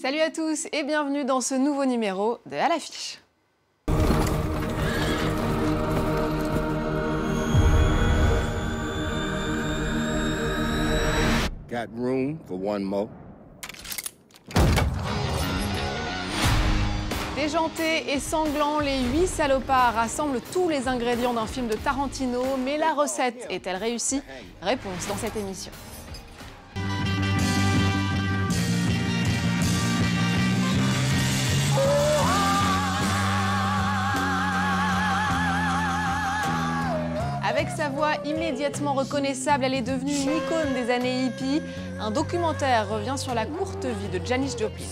Salut à tous et bienvenue dans ce nouveau numéro de À l'affiche. Got room for one more? Déjantés et sanglants, les 8 salopards rassemblent tous les ingrédients d'un film de Tarantino, mais la recette est-elle réussie? Réponse dans cette émission. Avec sa voix immédiatement reconnaissable, elle est devenue une icône des années hippies. Un documentaire revient sur la courte vie de Janis Joplin.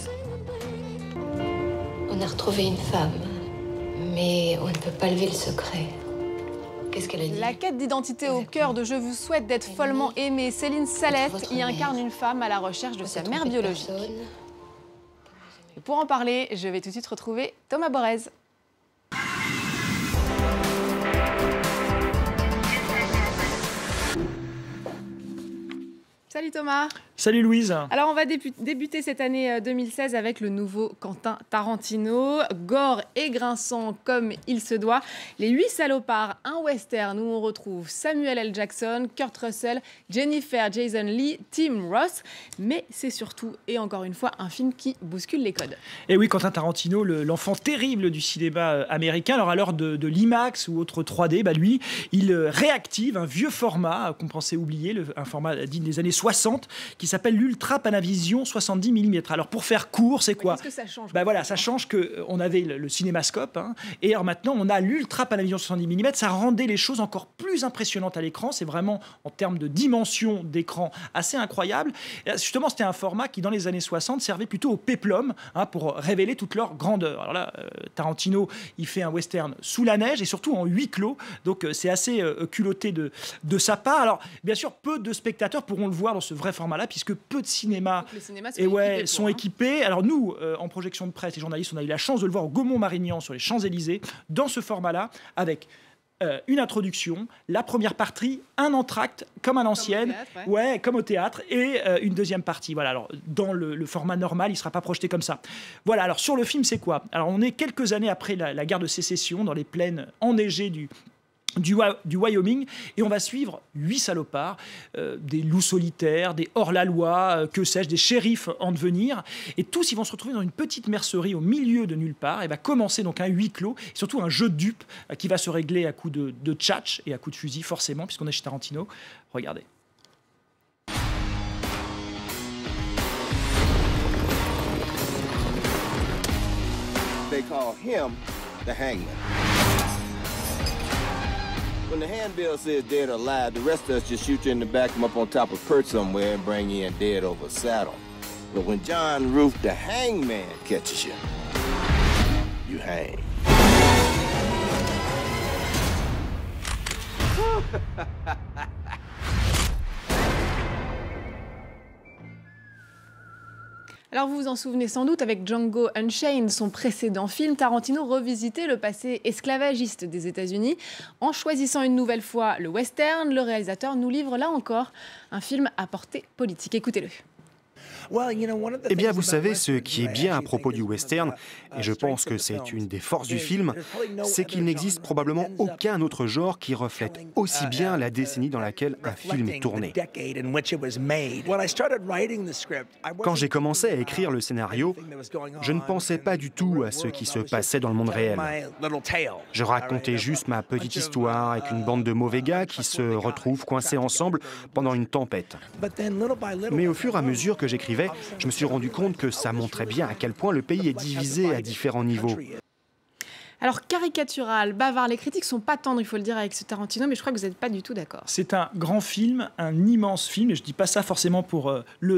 On a retrouvé une femme, mais on ne peut pas lever le secret. Qu'est-ce qu'elle a dit? La quête d'identité au cœur de Je vous souhaite d'être follement aimée, Céline Salette y incarne une femme à la recherche de sa mère biologique. Et pour en parler, je vais tout de suite retrouver Thomas Borez. Salut Thomas. Salut Louise. Alors on va débuter cette année 2016 avec le nouveau Quentin Tarantino, gore et grinçant comme il se doit. Les 8 salopards, un western où on retrouve Samuel L. Jackson, Kurt Russell, Jennifer Jason Leigh, Tim Roth. Mais c'est surtout, et encore une fois, un film qui bouscule les codes. Et oui, Quentin Tarantino, l'enfant terrible du cinéma américain. Alors à l'heure de l'IMAX ou autre 3D, lui, il réactive un vieux format qu'on pensait oublier, un format digne des années 60, qui s'appelle l'Ultra Panavision 70 mm. Alors pour faire court, c'est quoi? Qu'est-ce que ça change? Voilà, ça change qu'on avait le cinémascope, et alors maintenant on a l'Ultra Panavision 70 mm. Ça rendait les choses encore plus impressionnantes à l'écran. C'est vraiment, en termes de dimension d'écran, assez incroyable. Et justement, c'était un format qui, dans les années 60, servait plutôt au péplum, pour révéler toute leur grandeur. Alors là, Tarantino, il fait un western sous la neige et surtout en huis clos. Donc c'est assez culotté de sa part. Alors bien sûr, peu de spectateurs pourront le voir dans ce vrai format-là, puisque peu de cinémas sont équipés. Alors nous, en projection de presse et journalistes, on a eu la chance de le voir au Gaumont-Marignan sur les Champs-Élysées, dans ce format-là, avec une introduction, la première partie, un entracte comme à l'ancienne, comme au théâtre, et une deuxième partie. Voilà. Alors dans le format normal, il ne sera pas projeté comme ça. Voilà. Alors sur le film, c'est quoi? Alors on est quelques années après la guerre de sécession, dans les plaines enneigées du Wyoming, et on va suivre 8 salopards, des loups solitaires, des hors-la-loi, que sais-je, des shérifs en devenir, et tous ils vont se retrouver dans une petite mercerie au milieu de nulle part, et va commencer donc un huis clos, et surtout un jeu de dupes qui va se régler à coups de tchatch et à coups de fusil, forcément, puisqu'on est chez Tarantino. Regardez. They call him the hangman. When the handbill says dead or alive, the rest of us just shoot you in the back, come up on top of perch somewhere and bring you in dead over a saddle. But when John Roof, the hangman, catches you, you hang. Alors vous vous en souvenez sans doute, avec Django Unchained, son précédent film, Tarantino revisitait le passé esclavagiste des États-Unis. En choisissant une nouvelle fois le western, le réalisateur nous livre là encore un film à portée politique. Écoutez-le. Eh bien, vous savez, ce qui est bien à propos du western, et je pense que c'est une des forces du film, c'est qu'il n'existe probablement aucun autre genre qui reflète aussi bien la décennie dans laquelle un film est tourné. Quand j'ai commencé à écrire le scénario, je ne pensais pas du tout à ce qui se passait dans le monde réel. Je racontais juste ma petite histoire avec une bande de mauvais gars qui se retrouvent coincés ensemble pendant une tempête. Mais au fur et à mesure que j'écrivais, je me suis rendu compte que ça montrait bien à quel point le pays est divisé à différents niveaux. Alors, caricatural, bavard, les critiques sont pas tendres, il faut le dire, avec ce Tarantino, mais je crois que vous n'êtes pas du tout d'accord. C'est un grand film, un immense film, et je dis pas ça forcément pour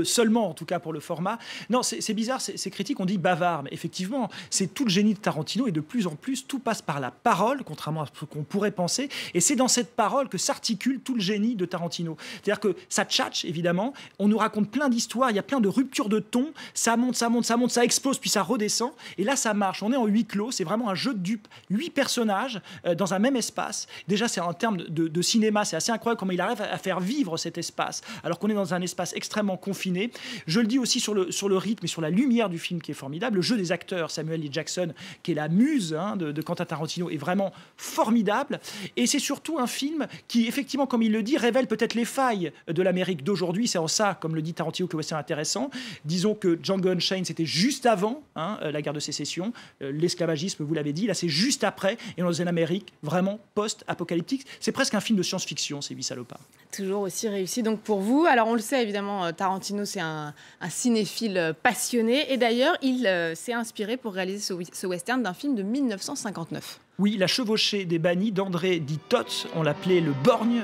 seulement, en tout cas pour le format. Non, c'est bizarre, ces critiques, on dit bavard, mais effectivement, c'est tout le génie de Tarantino, et de plus en plus, tout passe par la parole, contrairement à ce qu'on pourrait penser, et c'est dans cette parole que s'articule tout le génie de Tarantino. C'est-à-dire que ça tchatche, évidemment, on nous raconte plein d'histoires, il y a plein de ruptures de ton, ça monte, ça monte, ça monte, ça explose, puis ça redescend, et là, ça marche, on est en huis clos, c'est vraiment un jeu de dupe 8 personnages dans un même espace. Déjà, c'est en termes de cinéma, c'est assez incroyable comment il arrive à faire vivre cet espace, alors qu'on est dans un espace extrêmement confiné. Je le dis aussi sur le rythme et sur la lumière du film qui est formidable. Le jeu des acteurs, Samuel L. Jackson, qui est la muse de Quentin Tarantino, est vraiment formidable. Et c'est surtout un film qui, effectivement, comme il le dit, révèle peut-être les failles de l'Amérique d'aujourd'hui. C'est en ça, comme le dit Tarantino, que c'est intéressant. Disons que Django Unchained, c'était juste avant la guerre de sécession. L'esclavagisme, vous l'avez dit, là c'est juste après. Et on est dans une Amérique vraiment post-apocalyptique. C'est presque un film de science-fiction, ces 8 salopards. Toujours aussi réussi donc pour vous. Alors on le sait évidemment, Tarantino c'est un cinéphile passionné. Et d'ailleurs, il s'est inspiré pour réaliser ce western d'un film de 1959. Oui, La chevauchée des bannis d'André Di Toth, on l'appelait le borgne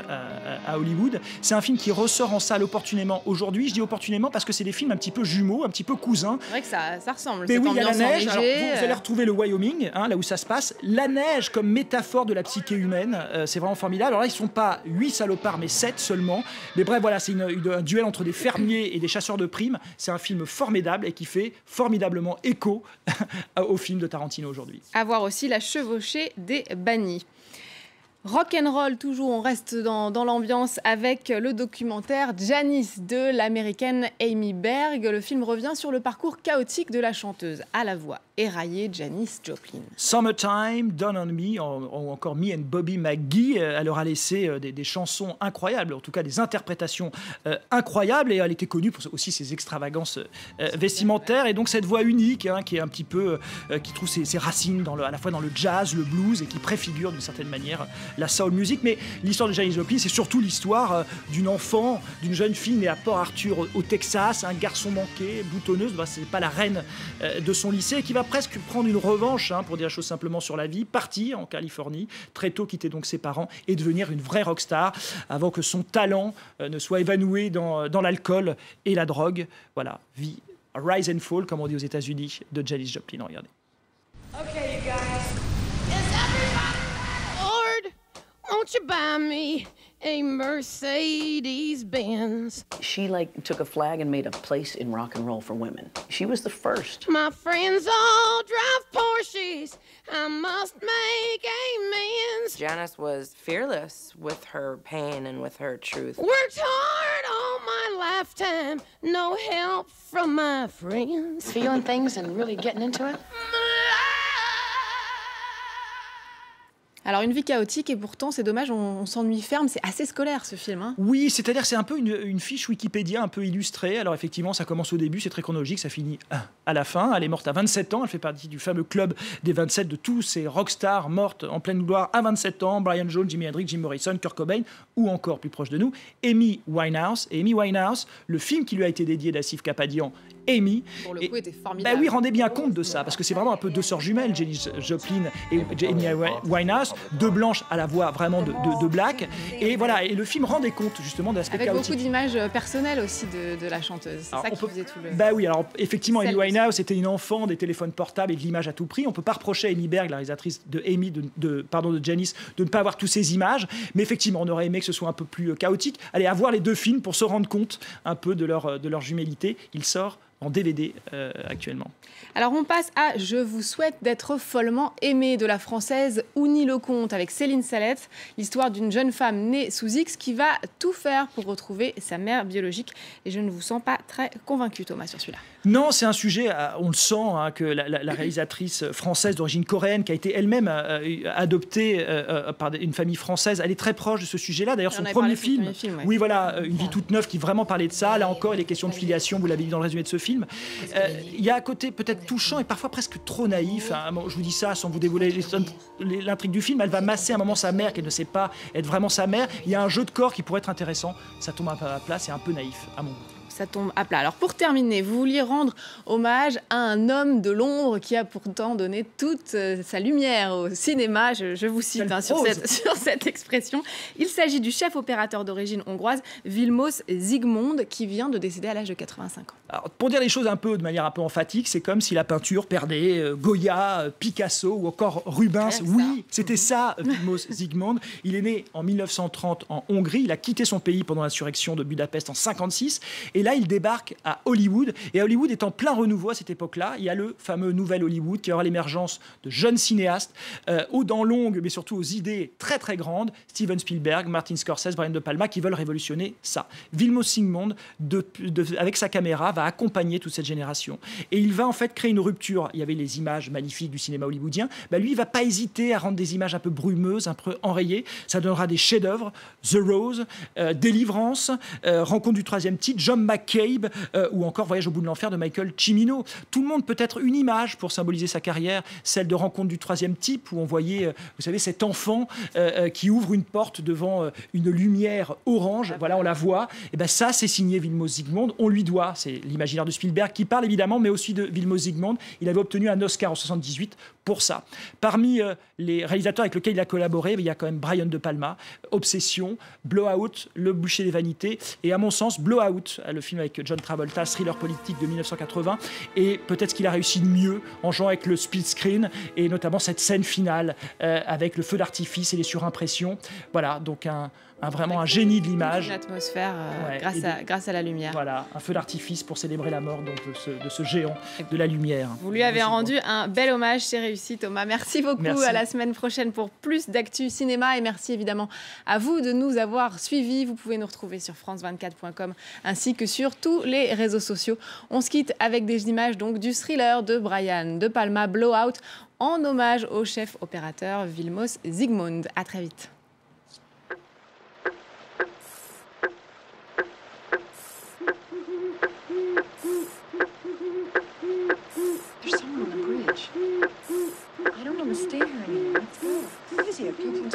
à Hollywood. C'est un film qui ressort en salle opportunément aujourd'hui. Je dis opportunément parce que c'est des films un petit peu jumeaux, un petit peu cousins. C'est vrai que ça ressemble. Mais oui, il y a la neige. Alors, vous allez retrouver le Wyoming, là où ça se passe. La neige comme métaphore de la psyché humaine, c'est vraiment formidable. Alors là, ils ne sont pas 8 salopards, mais 7 seulement. Mais bref, voilà, c'est un duel entre des fermiers et des chasseurs de primes. C'est un film formidable et qui fait formidablement écho au film de Tarantino aujourd'hui. À voir aussi La chevauchée des bannis. Rock'n'roll, toujours, on reste dans l'ambiance avec le documentaire Janis de l'américaine Amy Berg. Le film revient sur le parcours chaotique de la chanteuse à la voix éraillée Janis Joplin. Summertime, Down on Me, ou encore Me and Bobby McGee, elle leur a laissé des chansons incroyables, en tout cas des interprétations incroyables, et elle était connue pour aussi ses extravagances vestimentaires, et donc cette voix unique qui est un petit peu, qui trouve ses racines à la fois dans le jazz, le blues, et qui préfigure d'une certaine manière la soul music. Mais l'histoire de Janis Joplin, c'est surtout l'histoire d'une enfant, d'une jeune fille née à Port Arthur au Texas, un garçon manqué, boutonneuse, c'est pas la reine de son lycée, qui va presque prendre une revanche, pour dire la chose simplement sur la vie, partir en Californie, très tôt quitter donc ses parents et devenir une vraie rockstar avant que son talent ne soit évanoui dans l'alcool et la drogue. Voilà, vie rise and fall, comme on dit aux États-Unis, de Janis Joplin. Regardez. Okay, you guys. Is everybody Lord, won't you buy me a Mercedes-Benz? She took a flag and made a place in rock and roll for women. She was the first. My friends all drive Porsches. I must make amends. Janis was fearless with her pain and with her truth. Worked hard all my lifetime. No help from my friends. Feeling things and really getting into it? Alors une vie chaotique et pourtant c'est dommage, on s'ennuie ferme, c'est assez scolaire ce film. Oui, c'est-à-dire c'est un peu une fiche Wikipédia un peu illustrée. Alors effectivement ça commence au début, c'est très chronologique, ça finit à la fin. Elle est morte à 27 ans, elle fait partie du fameux club des 27 de tous ces rockstars mortes en pleine gloire à 27 ans. Brian Jones, Jimi Hendrix, Jim Morrison, Kurt Cobain ou encore plus proche de nous, Amy Winehouse. Et Amy Winehouse, le film qui lui a été dédié d'Asif Kapadian, Amy. Pour le coup, était formidable. Oui, rendez bien compte de ça, parce que c'est vraiment un peu deux sœurs jumelles, Janis Joplin et Amy Winehouse, deux blanches à la voix vraiment de black. Et voilà, et le film rendait compte justement de l'aspect chaotique. Avec beaucoup d'images personnelles aussi de la chanteuse. C'est ça qui faisait tout le... oui, alors effectivement, Amy Winehouse était une enfant des téléphones portables et de l'image à tout prix. On peut pas reprocher à Amy Berg, la réalisatrice de Janis, de ne pas avoir toutes ces images. Mais effectivement, on aurait aimé que ce soit un peu plus chaotique. Allez, à voir les deux films pour se rendre compte un peu de leur jumélité. Il sort en DVD actuellement. Alors on passe à Je vous souhaite d'être follement aimé de la française Ouni Lecomte avec Céline Salette, l'histoire d'une jeune femme née sous X qui va tout faire pour retrouver sa mère biologique. Et je ne vous sens pas très convaincu, Thomas, sur celui-là. Non, c'est un sujet, on le sent, que la réalisatrice française d'origine coréenne, qui a été elle-même adoptée par une famille française, elle est très proche de ce sujet-là. D'ailleurs, son premier film, oui, voilà, Une vie toute neuve, qui vraiment parlait de ça. Là encore, il est question de filiation, vous l'avez dit dans le résumé de ce film. Il y a un côté peut-être touchant et parfois presque trop naïf. Je vous dis ça sans vous dévoiler l'intrigue du film. Elle va masser à un moment sa mère, qu'elle ne sait pas être vraiment sa mère. Il y a un jeu de corps qui pourrait être intéressant. Ça tombe un peu à plat, c'est un peu naïf, à mon goût. Ça tombe à plat. Alors pour terminer, vous vouliez rendre hommage à un homme de l'ombre qui a pourtant donné toute sa lumière au cinéma. Je vous cite sur cette expression. Il s'agit du chef opérateur d'origine hongroise Vilmos Zsigmond qui vient de décéder à l'âge de 85 ans. Alors, pour dire les choses de manière un peu emphatique, c'est comme si la peinture perdait Goya, Picasso ou encore Rubens. Oui, c'était ça, Vilmos Zsigmond. Il est né en 1930 en Hongrie. Il a quitté son pays pendant l'insurrection de Budapest en 1956. Et là, il débarque à Hollywood. Et Hollywood est en plein renouveau à cette époque-là. Il y a le fameux nouvel Hollywood qui aura l'émergence de jeunes cinéastes aux dents longues, mais surtout aux idées très très grandes. Steven Spielberg, Martin Scorsese, Brian De Palma, qui veulent révolutionner ça. Vilmos Zsigmond, avec sa caméra, va accompagner toute cette génération. Et il va en fait créer une rupture. Il y avait les images magnifiques du cinéma hollywoodien. Lui, il va pas hésiter à rendre des images un peu brumeuses, un peu enrayées. Ça donnera des chefs-d'œuvre. The Rose, Délivrance, Rencontre du troisième type, John McCabe, ou encore Voyage au bout de l'enfer de Michael Cimino. Tout le monde peut être une image pour symboliser sa carrière, celle de Rencontre du troisième type, où on voyait, vous savez, cet enfant qui ouvre une porte devant une lumière orange. Voilà, on la voit. Et ben ça, c'est signé Vilmos Zsigmond. On lui doit. C'est l'imaginaire de Spielberg qui parle évidemment, mais aussi de Vilmos Zsigmond. Il avait obtenu un Oscar en 78 pour ça. Parmi les réalisateurs avec lesquels il a collaboré, il y a quand même Brian De Palma, Obsession, Blowout, Le bûcher des vanités, et à mon sens, Blowout, le film avec John Travolta, thriller politique de 1980, et peut-être ce qu'il a réussi de mieux en jouant avec le split screen, et notamment cette scène finale avec le feu d'artifice et les surimpressions. Voilà, donc vraiment un génie de l'image. Une atmosphère grâce à la lumière. Voilà, un feu d'artifice pour célébrer la mort donc, de ce géant de la lumière. Vous lui avez rendu un bel hommage, c'est réussi Thomas. Merci beaucoup. Merci. À la semaine prochaine pour plus d'actu cinéma et merci évidemment à vous de nous avoir suivis. Vous pouvez nous retrouver sur france24.com ainsi que sur tous les réseaux sociaux. On se quitte avec des images donc du thriller de Brian De Palma, Blowout, en hommage au chef opérateur Vilmos Zsigmond. À très vite. There's someone on the bridge. I don't want to stay here anymore. Let's go. Who is he? A people